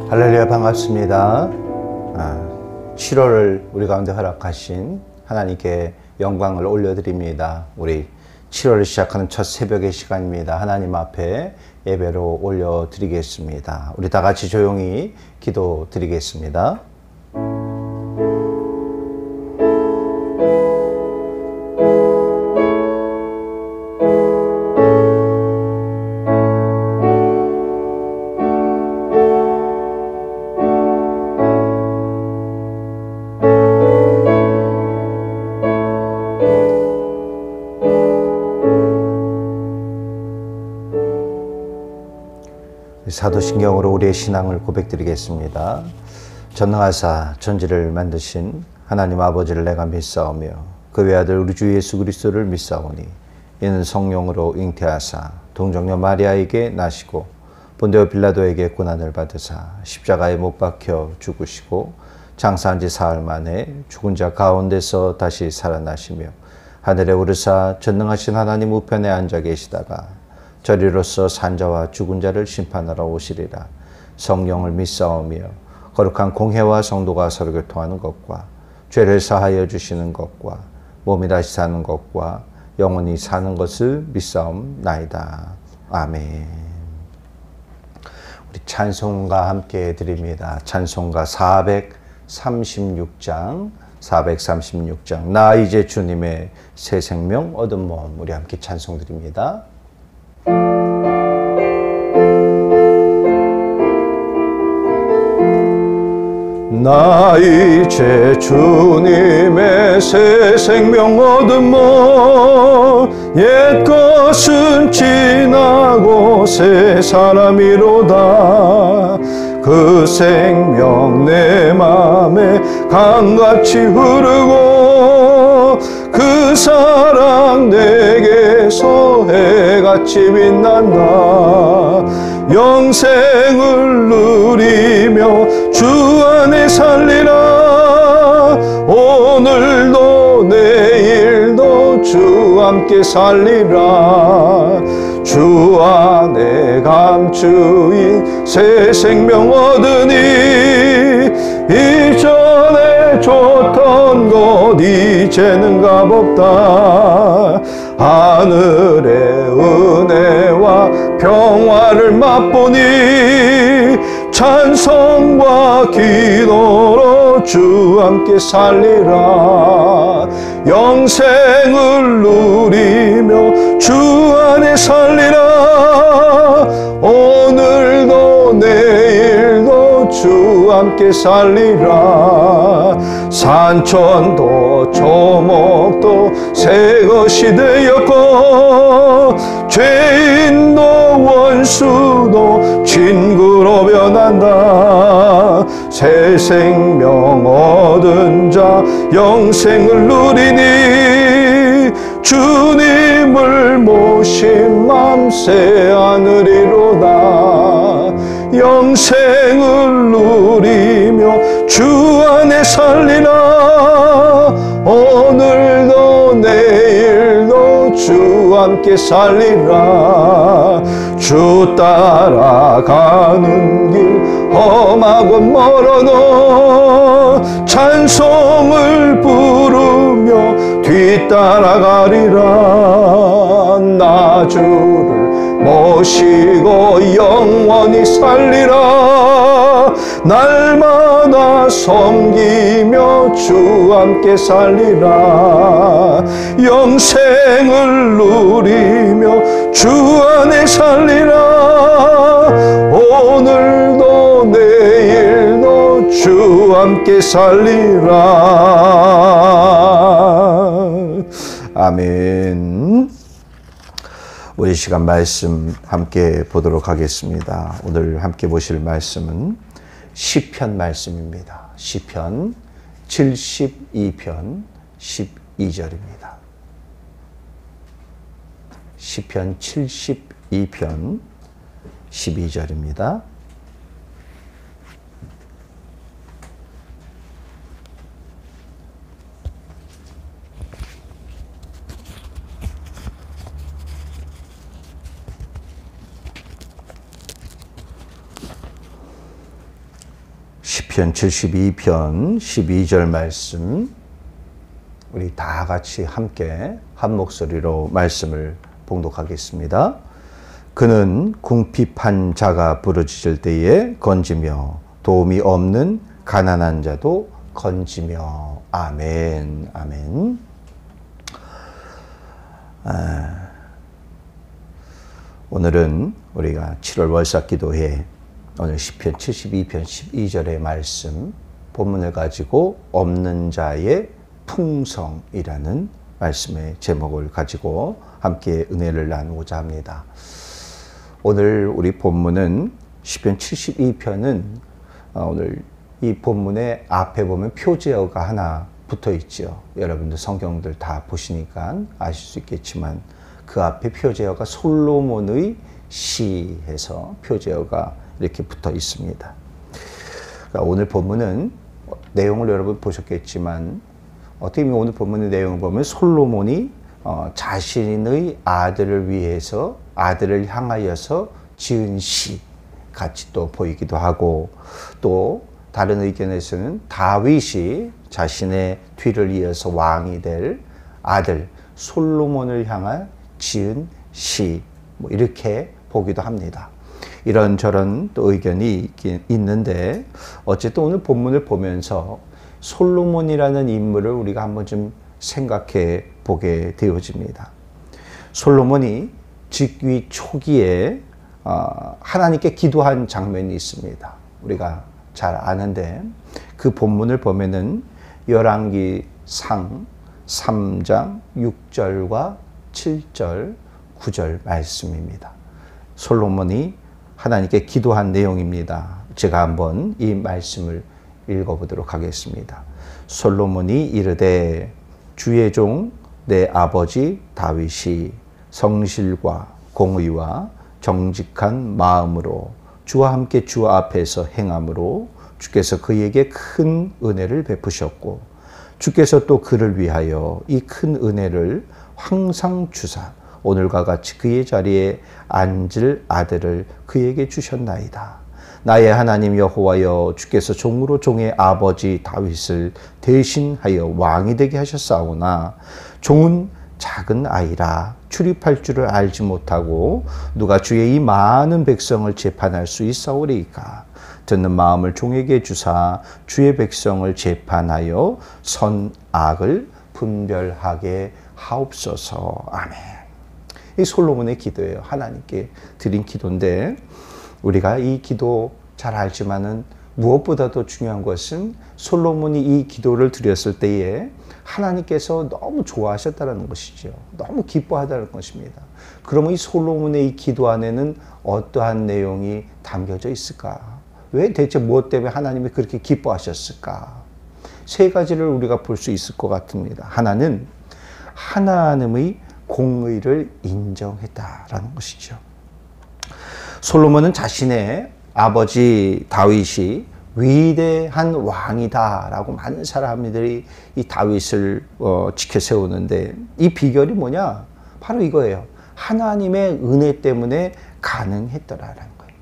할렐루야, 반갑습니다. 7월을 우리 가운데 허락하신 하나님께 영광을 올려드립니다. 우리 7월을 시작하는 첫 새벽의 시간입니다. 하나님 앞에 예배로 올려드리겠습니다. 우리 다 같이 조용히 기도드리겠습니다. 사도신경으로 우리의 신앙을 고백드리겠습니다. 전능하사 천지를 만드신 하나님 아버지를 내가 믿사오며 그 외아들 우리 주 예수 그리스도를 믿사오니 이는 성령으로 잉태하사 동정녀 마리아에게 나시고 본디오 빌라도에게 고난을 받으사 십자가에 못 박혀 죽으시고 장사한 지 사흘 만에 죽은 자 가운데서 다시 살아나시며 하늘에 오르사 전능하신 하나님 우편에 앉아 계시다가 저리로서 산자와 죽은 자를 심판하러 오시리라. 성령을 믿사오며 거룩한 공회와 성도가 서로 교통하는 것과 죄를 사하여 주시는 것과 몸이 다시 사는 것과 영원히 사는 것을 믿사옵나이다. 아멘. 우리 찬송가 함께 드립니다. 찬송가 436장 나 이제 주님의 새 생명 얻은 몸, 우리 함께 찬송 드립니다. 나 이제 주님의 새 생명 얻은 몸, 옛 것은 지나고 새 사람이로다. 그 생명 내 맘에 강같이 흐르고 그 사랑 내게서 해같이 빛난다. 영생을 누리며 주 안에 살리라. 오늘도 내일도 주 함께 살리라. 주 안에 감추인 새 생명 얻으니 이전에 줬던 것 이제는 값없다. 하늘의 은혜와 평화를 맛보니 찬송과 기도로 주 함께 살리라. 영생을 누리며 주 안에 살리라. 오늘도 내일도 주 함께 살리라. 산천도 조목도 새 것이 되었고 죄인도 원수도 친구로 변한다. 새 생명 얻은 자 영생을 누리니 주님을 모신 맘 새 하늘이로다. 영생을 누리며 주 안에 살리라. 오늘도 내일도 주 함께 살리라. 주 따라가는 길 험하고 멀어도 찬송을 부르며 뒤따라가리라. 나 주를 모시고 영원히 살리라. 날마다 섬기며 주 함께 살리라. 영생을 누리며 주 안에 살리라. 오늘도 내일도 주 함께 살리라. 아멘. 우리 시간 말씀 함께 보도록 하겠습니다. 오늘 함께 보실 말씀은 시편 말씀입니다. 시편 72편 12절입니다. 시편 72편 12절입니다. 시편 72편 12절 말씀, 우리 다 같이 함께 한 목소리로 말씀을 봉독하겠습니다. 그는 궁핍한 자가 부르짖을 때에 건지며 도움이 없는 가난한 자도 건지며. 아멘. 아멘. 오늘은 우리가 7월 월삭기도회 오늘 시편 72편 12절의 말씀 본문을 가지고 없는 자의 풍성이라는 말씀의 제목을 가지고 함께 은혜를 나누고자 합니다. 오늘 우리 본문은 시편 72편은 오늘 이 본문의 앞에 보면 표제어가 하나 붙어 있죠. 여러분들 성경들 다 보시니까 아실 수 있겠지만 그 앞에 표제어가 솔로몬의 시해서 표제어가 이렇게 붙어 있습니다. 그러니까 오늘 본문은 내용을 여러분 보셨겠지만 어떻게 보면 오늘 본문의 내용을 보면 솔로몬이 자신의 아들을 위해서 아들을 향하여서 지은 시 같이 또 보이기도 하고, 또 다른 의견에서는 다윗이 자신의 뒤를 이어서 왕이 될 아들 솔로몬을 향한 지은 시, 뭐 이렇게 보기도 합니다. 이런저런 또 의견이 있는데 어쨌든 오늘 본문을 보면서 솔로몬이라는 인물을 우리가 한번 좀 생각해 보게 되어집니다. 솔로몬이 즉위 초기에 하나님께 기도한 장면이 있습니다. 우리가 잘 아는데 그 본문을 보면은 열왕기상 3장 6절과 7절, 9절 말씀입니다. 솔로몬이 하나님께 기도한 내용입니다. 제가 한번 이 말씀을 읽어보도록 하겠습니다. 솔로몬이 이르되 주의 종 내 아버지 다윗이 성실과 공의와 정직한 마음으로 주와 함께 주 앞에서 행함으로 주께서 그에게 큰 은혜를 베푸셨고 주께서 또 그를 위하여 이 큰 은혜를 항상 주사 오늘과 같이 그의 자리에 앉을 아들을 그에게 주셨나이다. 나의 하나님 여호와여 주께서 종으로 종의 아버지 다윗을 대신하여 왕이 되게 하셨사오나 종은 작은 아이라 출입할 줄을 알지 못하고 누가 주의 이 많은 백성을 재판할 수 있사오리이까. 듣는 마음을 종에게 주사 주의 백성을 재판하여 선악을 분별하게 하옵소서. 아멘. 이 솔로몬의 기도예요. 하나님께 드린 기도인데 우리가 이 기도 잘 알지만은 무엇보다도 중요한 것은 솔로몬이 이 기도를 드렸을 때에 하나님께서 너무 좋아하셨다는 것이죠. 너무 기뻐하다는 것입니다. 그러면 이 솔로몬의 이 기도 안에는 어떠한 내용이 담겨져 있을까? 왜 대체 무엇 때문에 하나님이 그렇게 기뻐하셨을까? 세 가지를 우리가 볼 수 있을 것 같습니다. 하나는 하나님의 공의를 인정했다라는 것이죠. 솔로몬은 자신의 아버지 다윗이 위대한 왕이다라고 많은 사람들이 이 다윗을 지켜 세우는데 이 비결이 뭐냐? 바로 이거예요. 하나님의 은혜 때문에 가능했더라라는 거예요.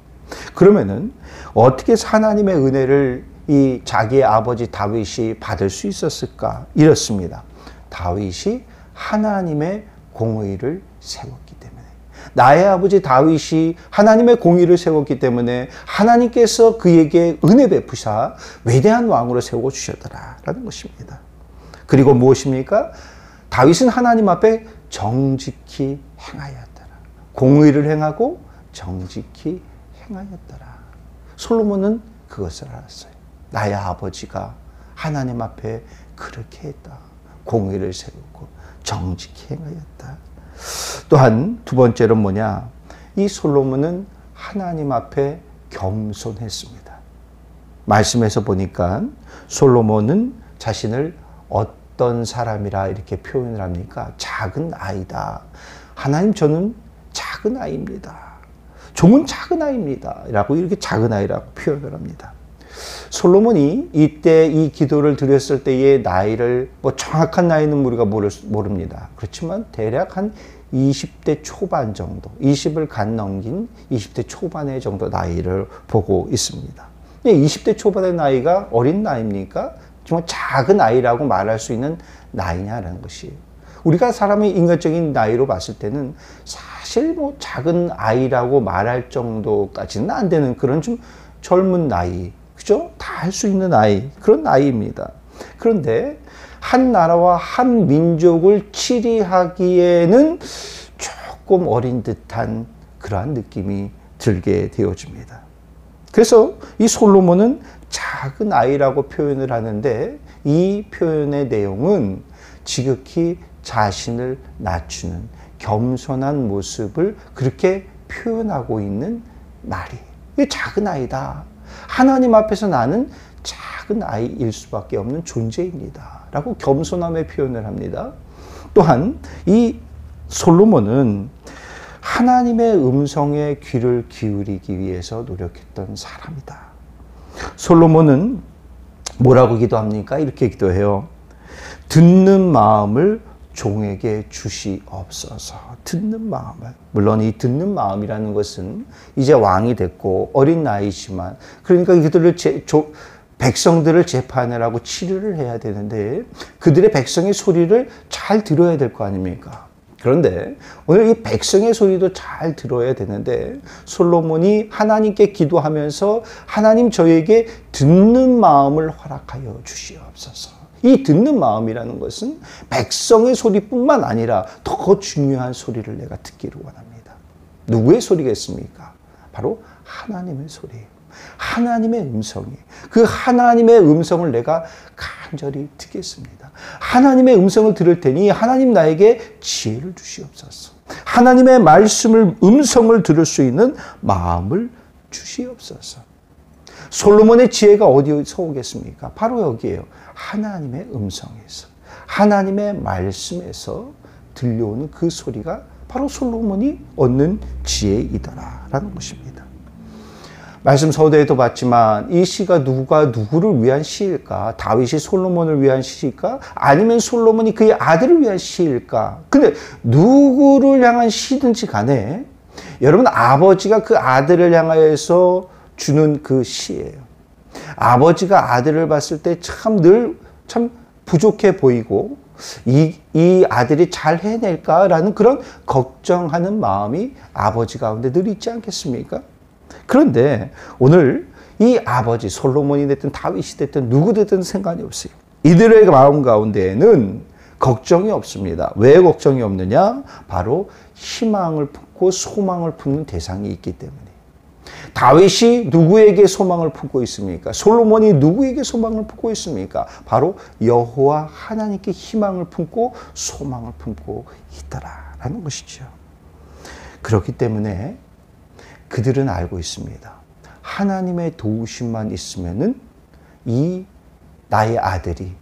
그러면은 어떻게 해서 하나님의 은혜를 이 자기의 아버지 다윗이 받을 수 있었을까? 이렇습니다. 다윗이 하나님의 공의를 세웠기 때문에. 나의 아버지 다윗이 하나님의 공의를 세웠기 때문에 하나님께서 그에게 은혜 베푸사 위대한 왕으로 세워 주셨더라라는 것입니다. 그리고 무엇입니까? 다윗은 하나님 앞에 정직히 행하였더라. 공의를 행하고 정직히 행하였더라. 솔로몬은 그것을 알았어요. 나의 아버지가 하나님 앞에 그렇게 했다. 공의를 세우고 정직히 행하였다. 또한 두 번째로 뭐냐? 이 솔로몬은 하나님 앞에 겸손했습니다. 말씀에서 보니까 솔로몬은 자신을 어떤 사람이라 이렇게 표현을 합니까? 작은 아이다. 하나님, 저는 작은 아이입니다. 종은 작은 아이입니다. 라고 이렇게 작은 아이라고 표현을 합니다. 솔로몬이 이때 이 기도를 드렸을 때의 나이를 정확한 나이는 우리가 모릅니다. 그렇지만 대략 한 20대 초반 정도, 20을 간 넘긴 20대 초반의 정도 나이를 보고 있습니다. 20대 초반의 나이가 어린 나이입니까? 정말 작은 아이라고 말할 수 있는 나이냐라는 것이에요. 우리가 사람의 인간적인 나이로 봤을 때는 사실 뭐 작은 아이라고 말할 정도까지는 안 되는 그런 좀 젊은 나이, 그죠? 다 할 수 있는 나이, 그런 나이입니다. 그런데 한 나라와 한 민족을 치리하기에는 조금 어린 듯한 그러한 느낌이 들게 되어집니다. 그래서 이 솔로몬은 작은 아이라고 표현을 하는데 이 표현의 내용은 지극히 자신을 낮추는 겸손한 모습을 그렇게 표현하고 있는 말이. 이게 작은 아이다. 하나님 앞에서 나는 작은 아이일 수밖에 없는 존재입니다. 라고 겸손함의 표현을 합니다. 또한 이 솔로몬은 하나님의 음성에 귀를 기울이기 위해서 노력했던 사람이다. 솔로몬은 뭐라고 기도합니까? 이렇게 기도해요. 듣는 마음을 종에게 주시옵소서. 듣는 마음을. 물론 이 듣는 마음이라는 것은 이제 왕이 됐고 어린 나이지만 그러니까 그들을 백성들을 재판하라고 치료를 해야 되는데 그들의 백성의 소리를 잘 들어야 될 거 아닙니까? 그런데 오늘 이 백성의 소리도 잘 들어야 되는데 솔로몬이 하나님께 기도하면서 하나님 저에게 듣는 마음을 허락하여 주시옵소서. 이 듣는 마음이라는 것은 백성의 소리뿐만 아니라 더 중요한 소리를 내가 듣기를 원합니다. 누구의 소리겠습니까? 바로 하나님의 소리예요. 하나님의 음성이. 그 하나님의 음성을 내가 간절히 듣겠습니다. 하나님의 음성을 들을 테니 하나님 나에게 지혜를 주시옵소서. 하나님의 음성을 들을 수 있는 마음을 주시옵소서. 솔로몬의 지혜가 어디서 오겠습니까? 바로 여기에요. 하나님의 음성에서, 하나님의 말씀에서 들려오는 그 소리가 바로 솔로몬이 얻는 지혜이더라라는 것입니다. 말씀 서두에도 봤지만 이 시가 누구를 위한 시일까? 다윗이 솔로몬을 위한 시일까? 아니면 솔로몬이 그의 아들을 위한 시일까? 근데 누구를 향한 시든지 간에 여러분 아버지가 그 아들을 향하여서 주는 그 시예요. 아버지가 아들을 봤을 때 참 부족해 보이고 이 아들이 잘 해낼까라는 그런 걱정하는 마음이 아버지 가운데 늘 있지 않겠습니까? 그런데 오늘 이 아버지 솔로몬이 됐든 다윗이 됐든 누구 됐든 상관이 없어요. 이들의 마음 가운데에는 걱정이 없습니다. 왜 걱정이 없느냐? 바로 희망을 품고 소망을 품는 대상이 있기 때문에. 다윗이 누구에게 소망을 품고 있습니까? 솔로몬이 누구에게 소망을 품고 있습니까? 바로 여호와 하나님께 희망을 품고 소망을 품고 있더라라는 것이죠. 그렇기 때문에 그들은 알고 있습니다. 하나님의 도우심만 있으면은 나의 아들이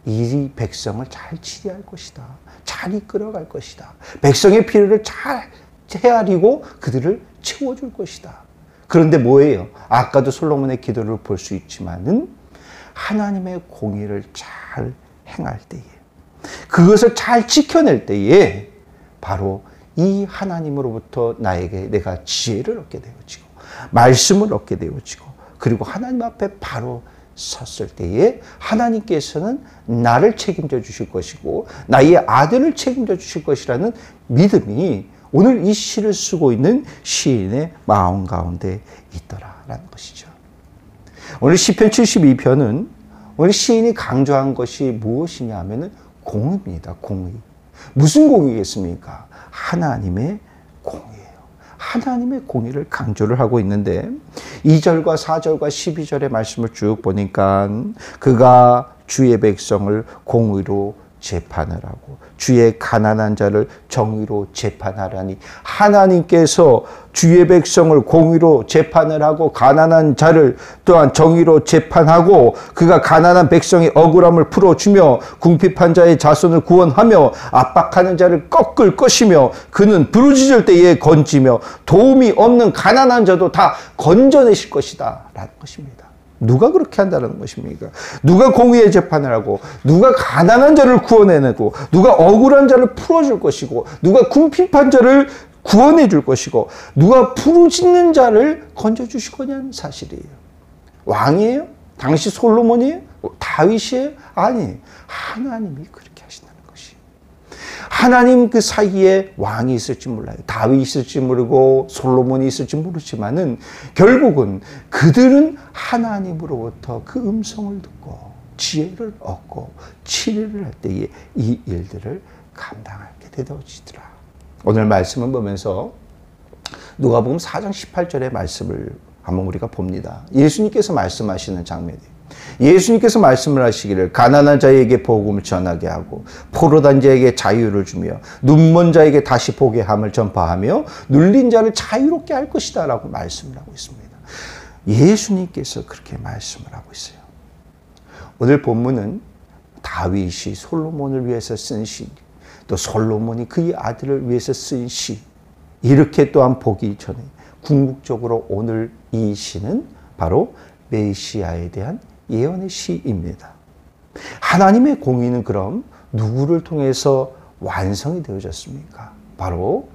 이 백성을 잘 치리할 것이다. 잘 이끌어갈 것이다. 백성의 필요를 잘 헤아리고 그들을 채워줄 것이다. 그런데 뭐예요? 아까도 솔로몬의 기도를 볼 수 있지만은 하나님의 공의를 잘 행할 때에, 그것을 잘 지켜낼 때에 바로 이 하나님으로부터 내가 지혜를 얻게 되어지고 말씀을 얻게 되어지고 그리고 하나님 앞에 바로 섰을 때에 하나님께서는 나를 책임져 주실 것이고 나의 아들을 책임져 주실 것이라는 믿음이 오늘 이 시를 쓰고 있는 시인의 마음 가운데 있더라라는 것이죠. 오늘 시편 72편은 오늘 시인이 강조한 것이 무엇이냐 하면은 공의입니다. 공의. 무슨 공의겠습니까? 하나님의 공의예요. 하나님의 공의를 강조를 하고 있는데 2절과 4절과 12절의 말씀을 쭉 보니까 그가 주의 백성을 공의로 재판을 하고 주의 가난한 자를 정의로 재판하라니, 하나님께서 주의 백성을 공의로 재판을 하고 가난한 자를 또한 정의로 재판하고 그가 가난한 백성의 억울함을 풀어주며 궁핍한 자의 자손을 구원하며 압박하는 자를 꺾을 것이며 그는 부르짖을 때에 건지며 도움이 없는 가난한 자도 다 건져내실 것이다 라는 것입니다. 누가 그렇게 한다는 것입니까? 누가 공의의 재판을 하고 누가 가난한 자를 구원해내고 누가 억울한 자를 풀어줄 것이고 누가 궁핍한 자를 구원해 줄 것이고 누가 부르짖는 자를 건져주실 거냐는 사실이에요. 왕이에요? 당시 솔로몬이에요? 다윗이에요? 아니, 하나님이 그렇게 하신다는 것이. 하나님 그 사이에 왕이 있을지 몰라요. 다윗이 있을지 모르고 솔로몬이 있을지 모르지만은 결국은 그들은 하나님으로부터 그 음성을 듣고 지혜를 얻고 치료를 할 때에 이 일들을 감당하게 되어지더라. 오늘 말씀을 보면서 누가복음 4장 18절의 말씀을 한번 우리가 봅니다. 예수님께서 말씀하시는 장면이에요. 예수님께서 말씀을 하시기를 가난한 자에게 복음을 전하게 하고 포로단 자에게 자유를 주며 눈먼 자에게 다시 보게 함을 전파하며 눌린 자를 자유롭게 할 것이다 라고 말씀을 하고 있습니다. 예수님께서 그렇게 말씀을 하고 있어요. 오늘 본문은 다윗이 솔로몬을 위해서 쓴 시, 또 솔로몬이 그의 아들을 위해서 쓴 시, 이렇게 또한 보기 전에 궁극적으로 오늘 이 시는 바로 메시아에 대한 예언의 시입니다. 하나님의 공의는 그럼 누구를 통해서 완성이 되어졌습니까? 바로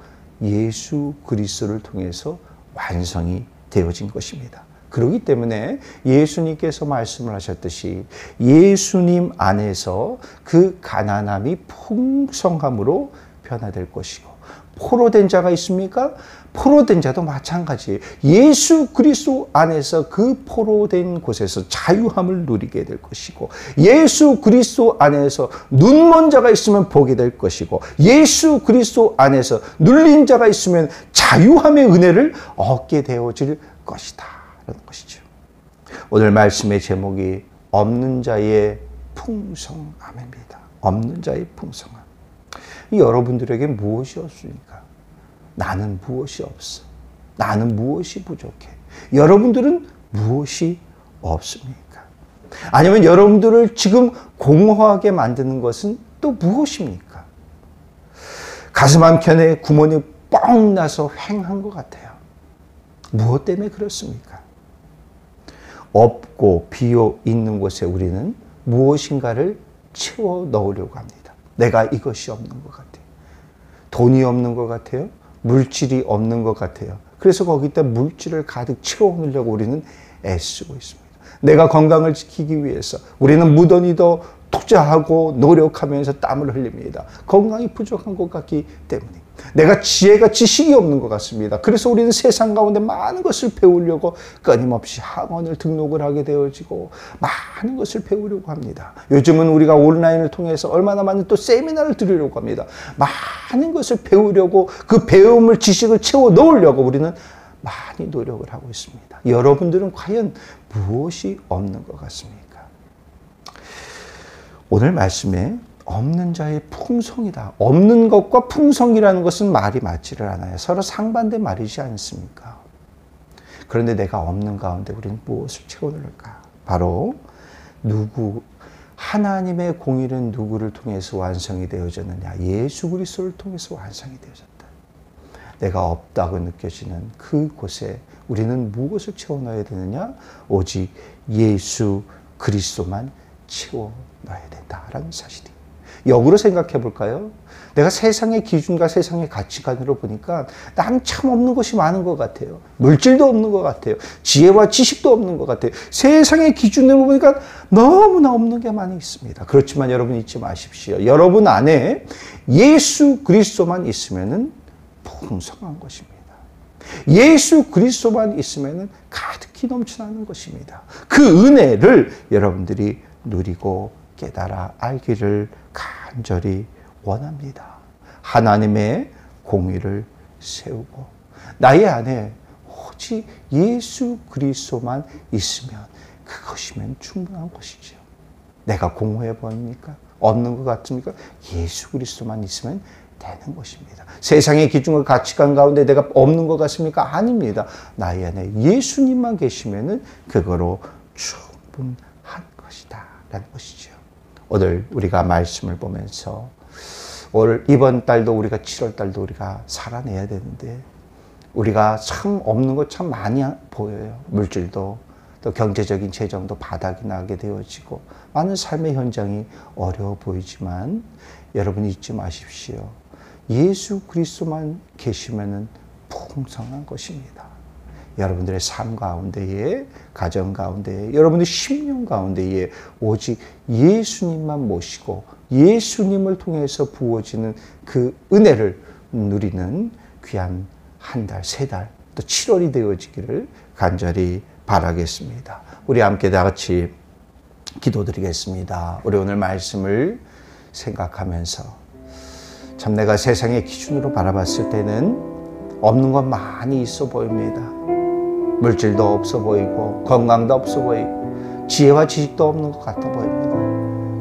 예수 그리스도를 통해서 완성이 되어진 것입니다. 그렇기 때문에 예수님께서 말씀을 하셨듯이 예수님 안에서 그 가난함이 풍성함으로 변화될 것이고, 포로된 자가 있습니까? 포로된 자도 마찬가지예요. 예수 그리스도 안에서 그 포로된 곳에서 자유함을 누리게 될 것이고, 예수 그리스도 안에서 눈먼 자가 있으면 보게 될 것이고, 예수 그리스도 안에서 눌린 자가 있으면 자유함의 은혜를 얻게 되어질 것이다 라는 것이죠. 오늘 말씀의 제목이 없는 자의 풍성함입니다. 없는 자의 풍성함. 여러분들에게 무엇이 없습니까? 나는 무엇이 없어. 나는 무엇이 부족해. 여러분들은 무엇이 없습니까? 아니면 여러분들을 지금 공허하게 만드는 것은 또 무엇입니까? 가슴 한켠에 구멍이 뻥 나서 횡한 것 같아요. 무엇 때문에 그렇습니까? 없고 비어 있는 곳에 우리는 무엇인가를 채워 넣으려고 합니다. 내가 이것이 없는 것 같아요. 돈이 없는 것 같아요. 물질이 없는 것 같아요. 그래서 거기다 물질을 가득 채워 넣으려고 우리는 애쓰고 있습니다. 내가 건강을 지키기 위해서 우리는 무던히 더 투자하고 노력하면서 땀을 흘립니다. 건강이 부족한 것 같기 때문에. 내가 지식이 없는 것 같습니다. 그래서 우리는 세상 가운데 많은 것을 배우려고 끊임없이 학원을 등록을 하게 되어지고 많은 것을 배우려고 합니다. 요즘은 우리가 온라인을 통해서 얼마나 많은 또 세미나를 들으려고 합니다. 많은 것을 배우려고, 그 배움을, 지식을 채워 넣으려고 우리는 많이 노력을 하고 있습니다. 여러분들은 과연 무엇이 없는 것 같습니까? 오늘 말씀에 없는 자의 풍성이다. 없는 것과 풍성이라는 것은 말이 맞지를 않아요. 서로 상반된 말이지 않습니까? 그런데 내가 없는 가운데 우리는 무엇을 채워넣을까? 바로 하나님의 공의는 누구를 통해서 완성이 되어졌느냐? 예수 그리스도를 통해서 완성이 되어졌다. 내가 없다고 느껴지는 그곳에 우리는 무엇을 채워넣어야 되느냐? 오직 예수 그리스도만 채워넣어야 된다라는 사실이에요. 역으로 생각해 볼까요? 내가 세상의 기준과 세상의 가치관으로 보니까 난 참 없는 것이 많은 것 같아요. 물질도 없는 것 같아요. 지혜와 지식도 없는 것 같아요. 세상의 기준으로 보니까 너무나 없는 게 많이 있습니다. 그렇지만 여러분 잊지 마십시오. 여러분 안에 예수 그리스도만 있으면은 풍성한 것입니다. 예수 그리스도만 있으면은 가득히 넘쳐나는 것입니다. 그 은혜를 여러분들이 누리고 깨달아 알기를 간절히 원합니다. 하나님의 공의를 세우고 나의 안에 오직 예수 그리스도만 있으면 그것이면 충분한 것이죠. 내가 공허해 보입니까? 없는 것 같습니까? 예수 그리스도만 있으면 되는 것입니다. 세상의 기준과 가치관 가운데 내가 없는 것 같습니까? 아닙니다. 나의 안에 예수님만 계시면은 그거로 충분한 것이다 라는 것이죠. 오늘 우리가 말씀을 보면서 이번 달도 우리가 7월 달도 우리가 살아내야 되는데 우리가 참 없는 것 참 많이 보여요. 물질도 또 경제적인 재정도 바닥이 나게 되어지고 많은 삶의 현장이 어려워 보이지만 여러분 잊지 마십시오. 예수 그리스도만 계시면은 풍성한 것입니다. 여러분들의 삶 가운데에, 가정 가운데에, 여러분의 심령 가운데에 오직 예수님만 모시고 예수님을 통해서 부어지는 그 은혜를 누리는 귀한 한 달, 세 달, 또 7월이 되어지기를 간절히 바라겠습니다. 우리 함께 다 같이 기도드리겠습니다. 우리 오늘 말씀을 생각하면서 참 내가 세상의 기준으로 바라봤을 때는 없는 건 많이 있어 보입니다. 물질도 없어 보이고 건강도 없어 보이고 지혜와 지식도 없는 것 같아 보입니다.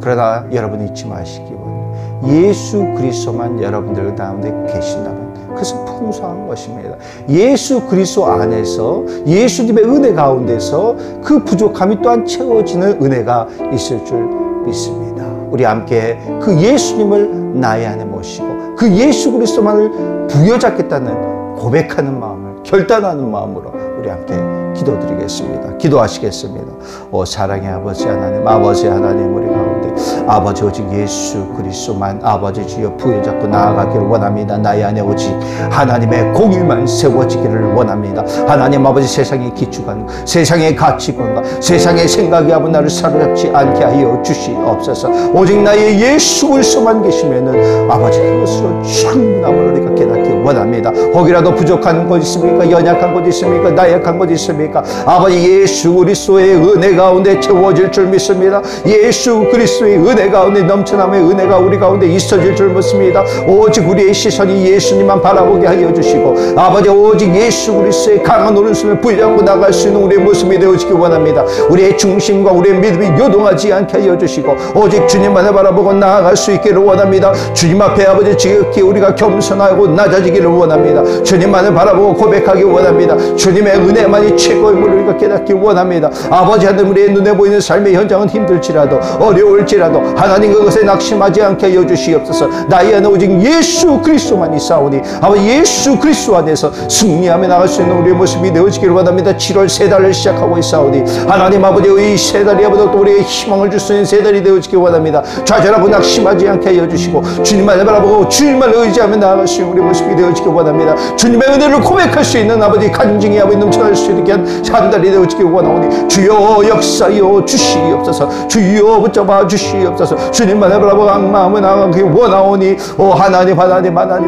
그러나 여러분 잊지 마시기 바랍니다. 예수 그리스도만 여러분들 가운데 계신다면 그것은 풍성한 것입니다. 예수 그리스도 안에서 예수님의 은혜 가운데서 그 부족함이 또한 채워지는 은혜가 있을 줄 믿습니다. 우리 함께 그 예수님을 나의 안에 모시고 그 예수 그리스도만을 부여잡겠다는 고백하는 마음을, 결단하는 마음으로 우리 함께 기도드리겠습니다. 기도하시겠습니다. 오 사랑의 아버지 하나님, 아버지 하나님, 우리 가운데 아버지 오직 예수 그리스도만 아버지 주여 부여잡고 나아가기를 원합니다. 나의 안에 오직 하나님의 공의만 세워지기를 원합니다. 하나님 아버지 세상의 기축한 세상의 가치관과 세상의 생각이 아버지 나를 사로잡지 않게 하여 주시옵소서. 오직 나의 예수 그리스도만 계시면은 아버지 그것으로 충분함을 우리가 깨닫기 원합니다. 혹이라도 부족한 것 있습니까? 연약한 것 있습니까? 나약한 것 있습니까? 아버지 예수 그리스도의 은혜 가운데 채워질 줄 믿습니다. 예수 그리스도의 은혜 가운데 넘쳐남의 은혜가 우리 가운데 있어질 줄 믿습니다. 오직 우리의 시선이 예수님만 바라보게 하여 주시고 아버지 오직 예수 그리스도의 강한 오른손을 부여잡고 나갈 수 있는 우리의 모습이 되어지기 원합니다. 우리의 중심과 우리의 믿음이 요동하지 않게 하여 주시고 오직 주님만을 바라보고 나아갈 수 있기를 원합니다. 주님 앞에 아버지 지극히 우리가 겸손하고 낮아지기를 원합니다. 주님만을 바라보고 고백하기 원합니다. 주님의 은혜만이 최고임을 우리가 깨닫기 원합니다. 아버지 하나님 우리의 눈에 보이는 삶의 현장은 힘들지라도 어려울지라도 하나님 그것에 낙심하지 않게 하여 주시옵소서. 나의 안에 오직 예수 그리스도만 있사오니 아버지 예수 그리스도 안에서 승리하며 나갈 수 있는 우리의 모습이 되어지기를 원합니다. 7월 세 달을 시작하고 있사오니 하나님 아버지의 이 세 달이 아버지 또 우리의 희망을 줄 수 있는 세 달이 되어지기 원합니다. 좌절하고 낙심하지 않게 하여 주시고 주님만을 바라보고 주님만을 의지하며 나아갈 수 있는 우리의 모습이 되어지기 원합니다. 주님의 은혜를 고백할 수 있는 아버지 간증이 아버지 넘쳐날 수 있게 한 한 달이 되어지기 원하오니 주여 역사여 주시옵소서. 주여 붙잡아 주시옵소서. 주님만을 바라보고 악마음을 나가기 원하오니 오 하나님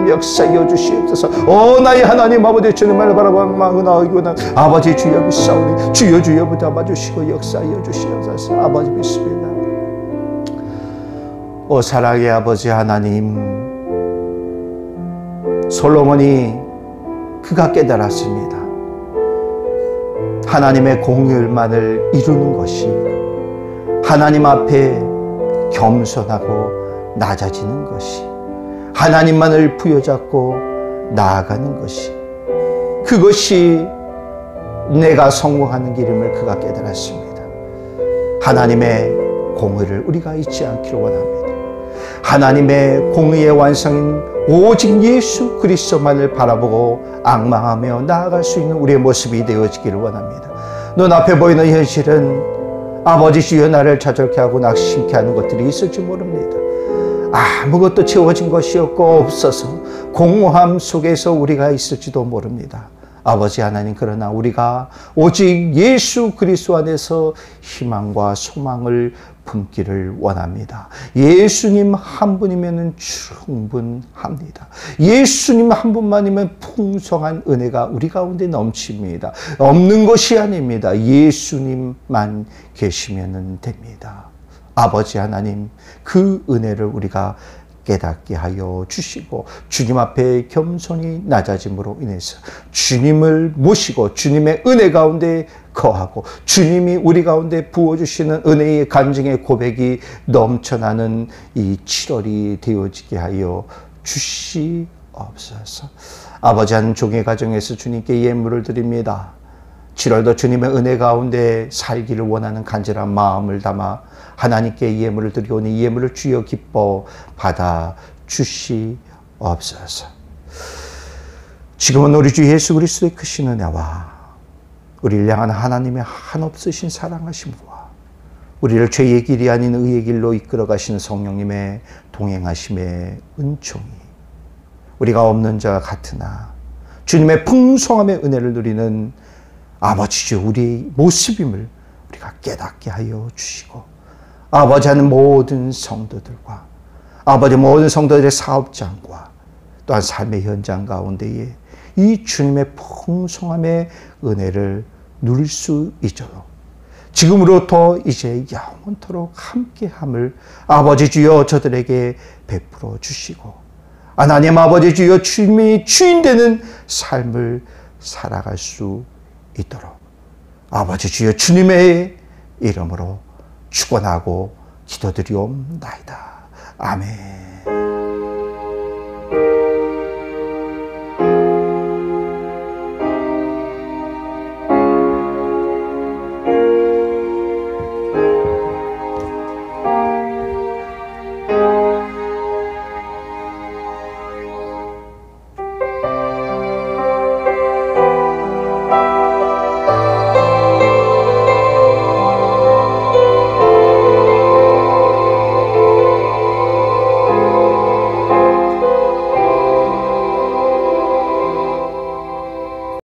역사여 주시옵소서. 오 나의 하나님 아버지 주님만을 바라보고 악마음을 나가기 원하오니 아버지 주여 믿사오니 주여 붙잡아 주시고 역사여 주시옵소서. 아버지 믿습니다. 오 사랑의 아버지 하나님, 솔로몬이 그가 깨달았습니다. 하나님의 공의만을 이루는 것이 하나님 앞에 겸손하고 낮아지는 것이 하나님만을 부여잡고 나아가는 것이 그것이 내가 성공하는 길임을 그가 깨달았습니다. 하나님의 공의를 우리가 잊지 않기를 원합니다. 하나님의 공의의 완성인 오직 예수 그리스도만을 바라보고 앙망하며 나아갈 수 있는 우리의 모습이 되어지기를 원합니다. 눈앞에 보이는 현실은 아버지 주여 나를 좌절케 하고 낙심케 하는 것들이 있을지 모릅니다. 아무것도 채워진 것이 없어서 공허함 속에서 우리가 있을지도 모릅니다. 아버지 하나님, 그러나 우리가 오직 예수 그리스도 안에서 희망과 소망을 품기를 원합니다. 예수님 한 분이면 충분합니다. 예수님 한 분만이면 풍성한 은혜가 우리 가운데 넘칩니다. 없는 것이 아닙니다. 예수님만 계시면 됩니다. 아버지 하나님, 그 은혜를 우리가 깨닫게 하여 주시고 주님 앞에 겸손히 낮아짐으로 인해서 주님을 모시고 주님의 은혜 가운데 거하고 주님이 우리 가운데 부어주시는 은혜의 간증의 고백이 넘쳐나는 이 7월이 되어지게 하여 주시옵소서. 아버지 한 종의 가정에서 주님께 예물을 드립니다. 7월도 주님의 은혜 가운데 살기를 원하는 간절한 마음을 담아 하나님께 예물을 드리오니 이 예물을 주여 기뻐 받아 주시옵소서. 지금은 우리 주 예수 그리스도의 크신 은혜와 우리를 향한 하나님의 한없으신 사랑하심과 우리를 죄의 길이 아닌 의의 길로 이끌어 가시는 성령님의 동행하심의 은총이 우리가 없는 자가 같으나 주님의 풍성함의 은혜를 누리는 아버지 주여 우리의 모습임을 우리가 깨닫게 하여 주시고, 아버지 하는 모든 성도들과 아버지 모든 성도들의 사업장과 또한 삶의 현장 가운데에 이 주님의 풍성함의 은혜를 누릴 수 있도록 지금으로부터 이제 영원토록 함께함을 아버지 주여 저들에게 베풀어 주시고, 하나님 아버지 주여 주님이 주인 되는 삶을 살아갈 수 있도록 아버지 주여 주님의 이름으로 축원하고 기도드리옵나이다. 아멘.